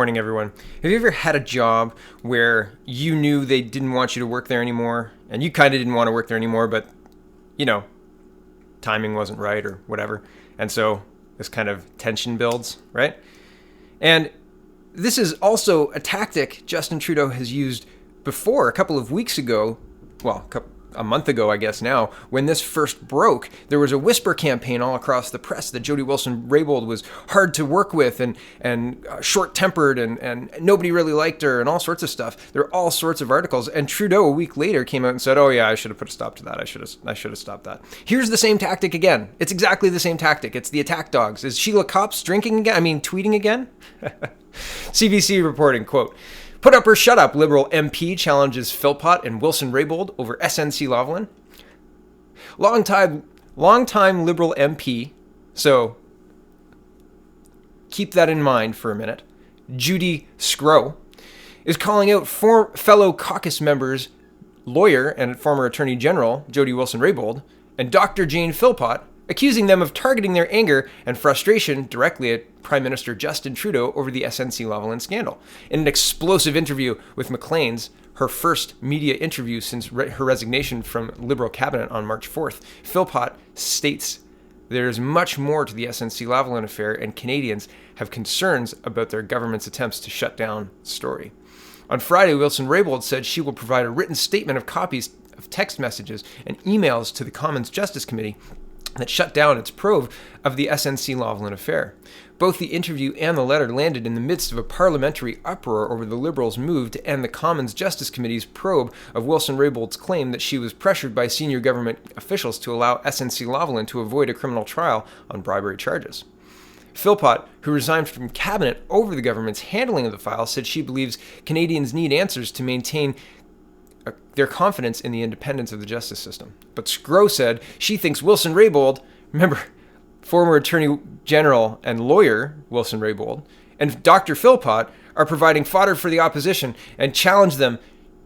Morning, everyone. Have you ever had a job where you knew they didn't want you to work there anymore, and you kind of didn't want to work there anymore, but, timing wasn't right or whatever, and so this kind of tension builds, right? And this is also a tactic Justin Trudeau has used before, a couple of weeks ago, a month ago, I guess now, when this first broke. There was a whisper campaign all across the press that Jody Wilson-Raybould was hard to work with and short-tempered and nobody really liked her and all sorts of stuff. There were all sorts of articles, and Trudeau a week later came out and said, "Oh yeah, I should have put a stop to that. I should have stopped that." Here's the same tactic again. It's exactly the same tactic. It's the attack dogs. Is Sheila Copps tweeting again? CBC reporting, quote, "Put up or shut up, Liberal MP challenges Philpott and Wilson-Raybould over SNC Lavalin." Long-time Liberal MP, so keep that in mind for a minute, Judy Sgro, is calling out fellow caucus members, lawyer and former Attorney General Jody Wilson-Raybould, and Dr. Jane Philpott, accusing them of targeting their anger and frustration directly at Prime Minister Justin Trudeau over the SNC Lavalin scandal. In an explosive interview with Maclean's, her first media interview since her resignation from Liberal cabinet on March 4th, Philpott states there is much more to the SNC Lavalin affair, and Canadians have concerns about their government's attempts to shut down the story. On Friday, Wilson-Raybould said she will provide a written statement of copies of text messages and emails to the Commons Justice Committee that shut down its probe of the SNC Lavalin affair. Both the interview and the letter landed in the midst of a parliamentary uproar over the Liberals' move to end the Commons Justice Committee's probe of Wilson-Raybould's claim that she was pressured by senior government officials to allow SNC Lavalin to avoid a criminal trial on bribery charges. Philpott, who resigned from cabinet over the government's handling of the file, said she believes Canadians need answers to maintain their confidence in the independence of the justice system. But Sgro said she thinks Wilson-Raybould, remember, former Attorney General and lawyer Wilson-Raybould, and Dr. Philpott are providing fodder for the opposition and challenge them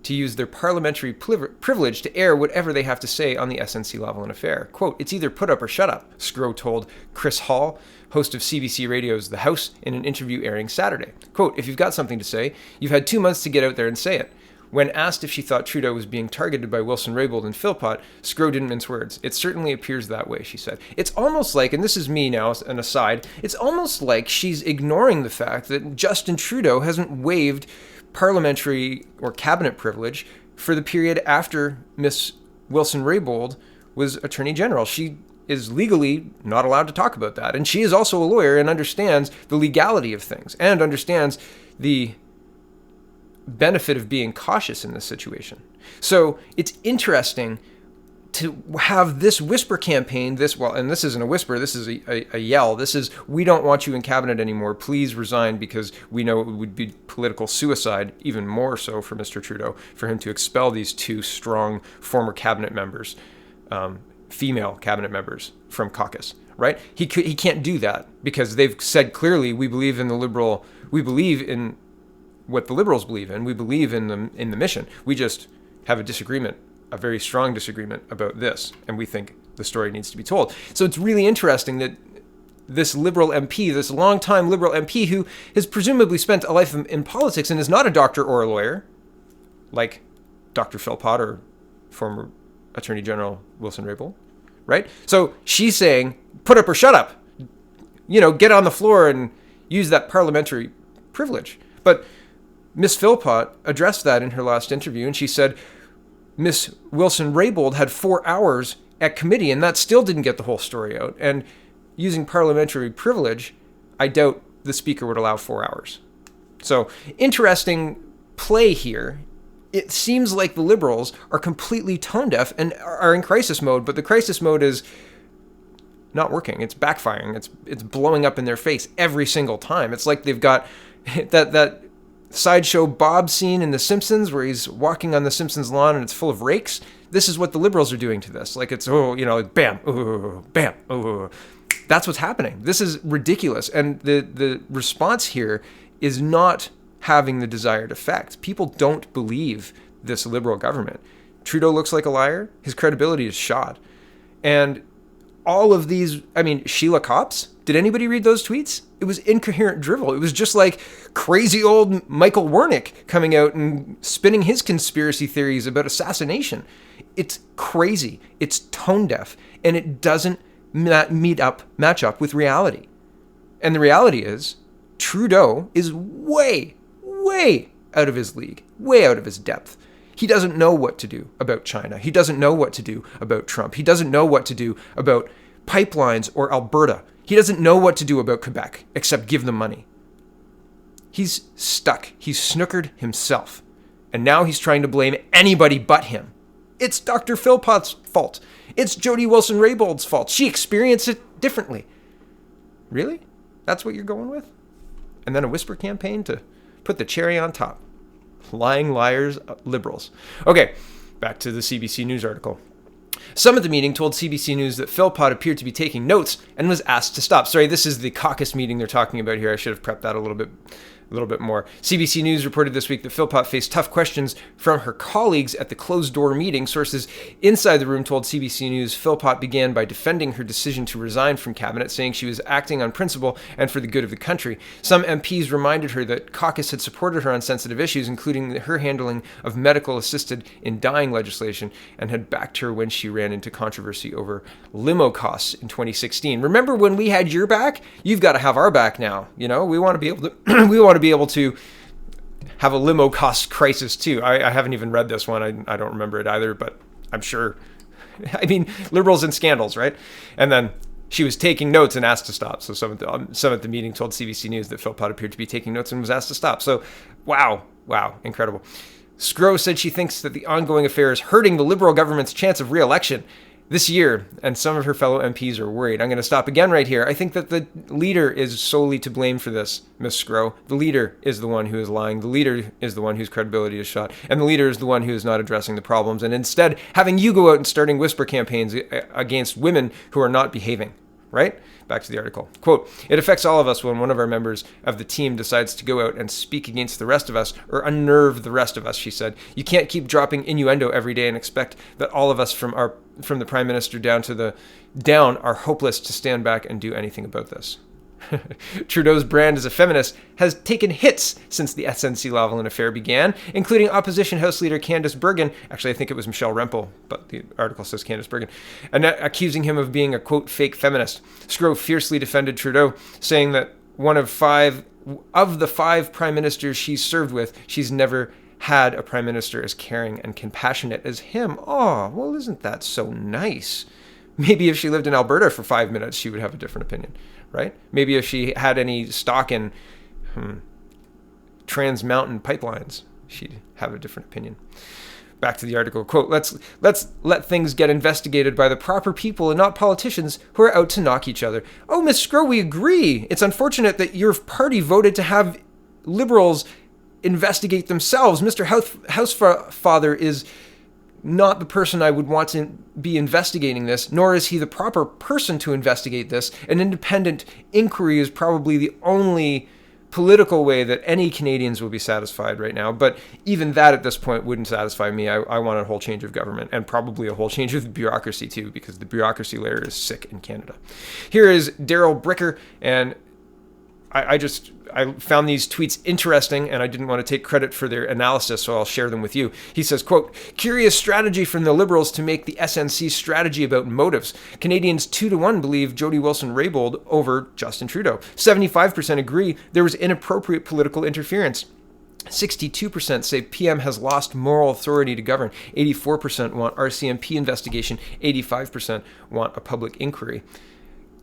to use their parliamentary privilege to air whatever they have to say on the SNC Lavalin affair. Quote, "It's either put up or shut up," Sgro told Chris Hall, host of CBC Radio's The House, in an interview airing Saturday. Quote, "If you've got something to say, you've had 2 months to get out there and say it." When asked if she thought Trudeau was being targeted by Wilson-Raybould and Philpott, Sgro didn't mince words. "It certainly appears that way," she said. It's almost like, and this is me now, an aside, it's almost like she's ignoring the fact that Justin Trudeau hasn't waived parliamentary or cabinet privilege for the period after Miss Wilson-Raybould was Attorney General. She is legally not allowed to talk about that. And she is also a lawyer and understands the legality of things and understands the benefit of being cautious in this situation. So it's interesting to have this whisper campaign, and this isn't a whisper, this is a yell. This is, "We don't want you in cabinet anymore. Please resign," because we know it would be political suicide, even more so for Mr. Trudeau, for him to expel these two strong former cabinet members, female cabinet members from caucus, right? He can't do that because they've said clearly, we believe in what the Liberals believe in. We believe in the mission. We just have a very strong disagreement about this, and we think the story needs to be told. So it's really interesting that this Liberal MP, this longtime Liberal MP who has presumably spent a life in politics and is not a doctor or a lawyer, like Dr. Philpott or former Attorney General Wilson-Raybould, right? So she's saying, put up or shut up. Get on the floor and use that parliamentary privilege. But Miss Philpott addressed that in her last interview, and she said Miss Wilson-Raybould had 4 hours at committee, and that still didn't get the whole story out. And using parliamentary privilege, I doubt the speaker would allow 4 hours. So, interesting play here. It seems like the Liberals are completely tone deaf and are in crisis mode, but the crisis mode is not working. It's backfiring. It's blowing up in their face every single time. It's like they've got that Sideshow Bob scene in The Simpsons where he's walking on the Simpsons lawn and it's full of rakes. This is what the Liberals are doing to this. Like it's, bam, bam, That's what's happening. This is ridiculous. And the response here is not having the desired effect. People don't believe this Liberal government. Trudeau looks like a liar. His credibility is shot. And all of these, Sheila Copps, did anybody read those tweets? It was incoherent drivel. It was just like crazy old Michael Wernick coming out and spinning his conspiracy theories about assassination. It's crazy. It's tone deaf, and it doesn't match up with reality. And the reality is, Trudeau is way, way out of his league, way out of his depth. He doesn't know what to do about China. He doesn't know what to do about Trump. He doesn't know what to do about pipelines or Alberta. He doesn't know what to do about Quebec, except give them money. He's stuck. He's snookered himself. And now he's trying to blame anybody but him. It's Dr. Philpott's fault. It's Jody Wilson-Raybould's fault. She experienced it differently. Really? That's what you're going with? And then a whisper campaign to put the cherry on top. Lying liars, liberals. Okay, back to the CBC News article. Some at the meeting told CBC News that Philpott appeared to be taking notes and was asked to stop. Sorry, this is the caucus meeting they're talking about here. I should have prepped that a little bit more. CBC News reported this week that Philpott faced tough questions from her colleagues at the closed-door meeting. Sources inside the room told CBC News Philpott began by defending her decision to resign from cabinet, saying she was acting on principle and for the good of the country. Some MPs reminded her that caucus had supported her on sensitive issues, including her handling of medical-assisted in dying legislation, and had backed her when she ran into controversy over limo costs in 2016. Remember when we had your back? You've got to have our back now. You know, we want to be able to be able to have a limo cost crisis too. I haven't even read this one. I don't remember it either, but I'm sure. Liberals and scandals, right? And then she was taking notes and asked to stop. So some at the meeting told CBC News that Philpott appeared to be taking notes and was asked to stop. So wow, incredible. Sgro said she thinks that the ongoing affair is hurting the Liberal government's chance of re-election this year, and some of her fellow MPs are worried. I'm going to stop again right here. I think that the leader is solely to blame for this, Miss Sgro. The leader is the one who is lying. The leader is the one whose credibility is shot. And the leader is the one who is not addressing the problems, and instead having you go out and starting whisper campaigns against women who are not behaving, right? Back to the article. Quote, "It affects all of us when one of our members of the team decides to go out and speak against the rest of us or unnerve the rest of us," she said. "You can't keep dropping innuendo every day and expect that all of us from the Prime Minister down are hopeless to stand back and do anything about this." Trudeau's brand as a feminist has taken hits since the SNC Lavalin affair began, including opposition House Leader Candice Bergen, actually I think it was Michelle Rempel, but the article says Candice Bergen, accusing him of being a, quote, fake feminist. Sgro fiercely defended Trudeau, saying that one of the five prime ministers she's served with, she's never had a prime minister as caring and compassionate as him. Oh, well, isn't that so nice? Maybe if she lived in Alberta for 5 minutes, she would have a different opinion, right? Maybe if she had any stock in Trans Mountain pipelines, she'd have a different opinion. Back to the article. Quote, let's let things get investigated by the proper people and not politicians who are out to knock each other. Oh, Miss Sgro, we agree. It's unfortunate that your party voted to have Liberals investigate themselves. Mr. Housefather is not the person I would want to be investigating this, nor is he the proper person to investigate this. An independent inquiry is probably the only political way that any Canadians will be satisfied right now. But even that at this point wouldn't satisfy me. I want a whole change of government, and probably a whole change of the bureaucracy too, because the bureaucracy layer is sick in Canada. Here is Daryl Bricker, and I found these tweets interesting, and I didn't want to take credit for their analysis, so I'll share them with you. He says, quote, "Curious strategy from the Liberals to make the SNC strategy about motives. Canadians 2-1 believe Jody Wilson-Raybould over Justin Trudeau. 75% agree there was inappropriate political interference. 62% say PM has lost moral authority to govern. 84% want RCMP investigation. 85% want a public inquiry.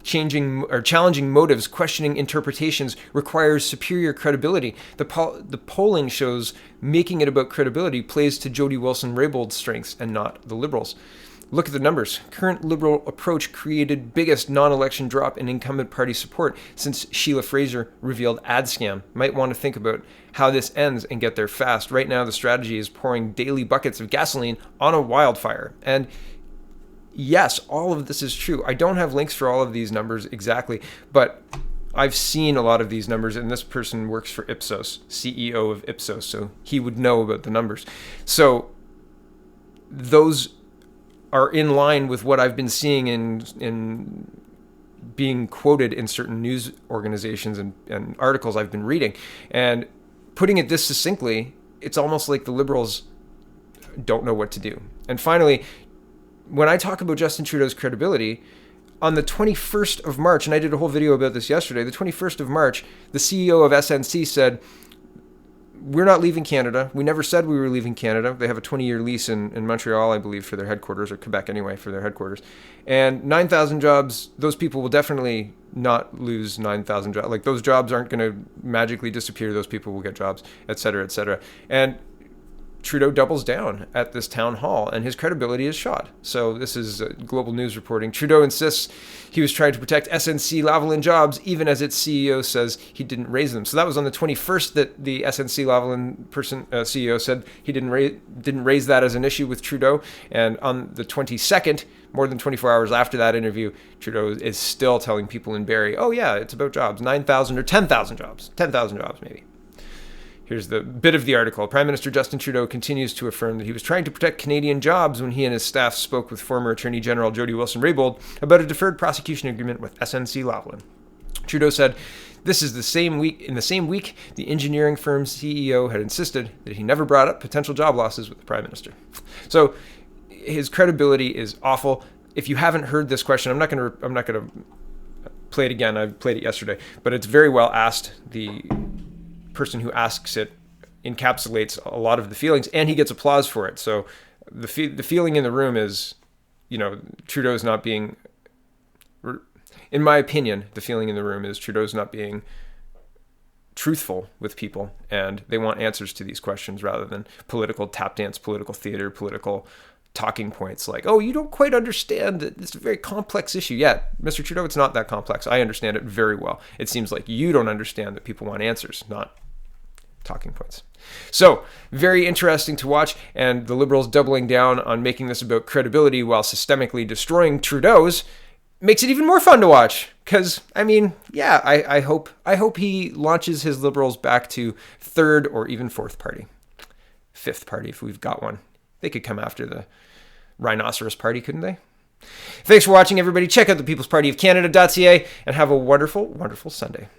Challenging motives, questioning interpretations requires superior credibility. The polling shows making it about credibility plays to Jody Wilson-Raybould's strengths and not the Liberals. Look at the numbers. Current Liberal approach created biggest non-election drop in incumbent party support since Sheila Fraser revealed ad scam. Might want to think about how this ends and get there fast. Right now, the strategy is pouring daily buckets of gasoline on a wildfire." And yes, all of this is true. I don't have links for all of these numbers exactly, but I've seen a lot of these numbers, and this person works for IpSOS, CEO of IpSOS, so he would know about the numbers. So those are in line with what I've been seeing in being quoted in certain news organizations and articles I've been reading. And putting it this succinctly, it's almost like the Liberals don't know what to do. And finally, when I talk about Justin Trudeau's credibility, on the 21st of March, and I did a whole video about this yesterday, the 21st of March, the CEO of SNC said, we're not leaving Canada. We never said we were leaving Canada. They have a 20-year lease in Montreal, I believe, for their headquarters, or Quebec anyway, for their headquarters. And 9,000 jobs, those people will definitely not lose 9,000 jobs. Like, those jobs aren't going to magically disappear. Those people will get jobs, et cetera, et cetera. And Trudeau doubles down at this town hall, and his credibility is shot. So this is Global News reporting. Trudeau insists he was trying to protect SNC Lavalin jobs, even as its CEO says he didn't raise them. So that was on the 21st that the SNC Lavalin CEO said he didn't raise that as an issue with Trudeau. And on the 22nd, more than 24 hours after that interview, Trudeau is still telling people in Barrie, oh yeah, it's about jobs, 9,000 or 10,000 jobs, 10,000 jobs maybe. Here's the bit of the article. Prime Minister Justin Trudeau continues to affirm that he was trying to protect Canadian jobs when he and his staff spoke with former Attorney General Jody Wilson-Raybould about a deferred prosecution agreement with SNC Lavalin. Trudeau said, this is the same week. In the same week, the engineering firm's CEO had insisted that he never brought up potential job losses with the Prime Minister. So his credibility is awful. If you haven't heard this question, I'm not going to play it again. I played it yesterday, but it's very well asked. The person who asks it encapsulates a lot of the feelings, and he gets applause for it. So the feeling in the room is, Trudeau's not being, in my opinion, the feeling in the room is Trudeau's not being truthful with people, and they want answers to these questions rather than political tap dance, political theater, political talking points like, oh, you don't quite understand that it's a very complex issue. Yeah, Mr. Trudeau, it's not that complex. I understand it very well. It seems like you don't understand that people want answers, not talking points. So, very interesting to watch, and the Liberals doubling down on making this about credibility while systemically destroying Trudeau's makes it even more fun to watch. Because, I hope he launches his Liberals back to third or even fourth party. Fifth party, if we've got one. They could come after the Rhinoceros Party, couldn't they? Thanks for watching, everybody. Check out the People's Party of Canada.ca and have a wonderful, wonderful Sunday.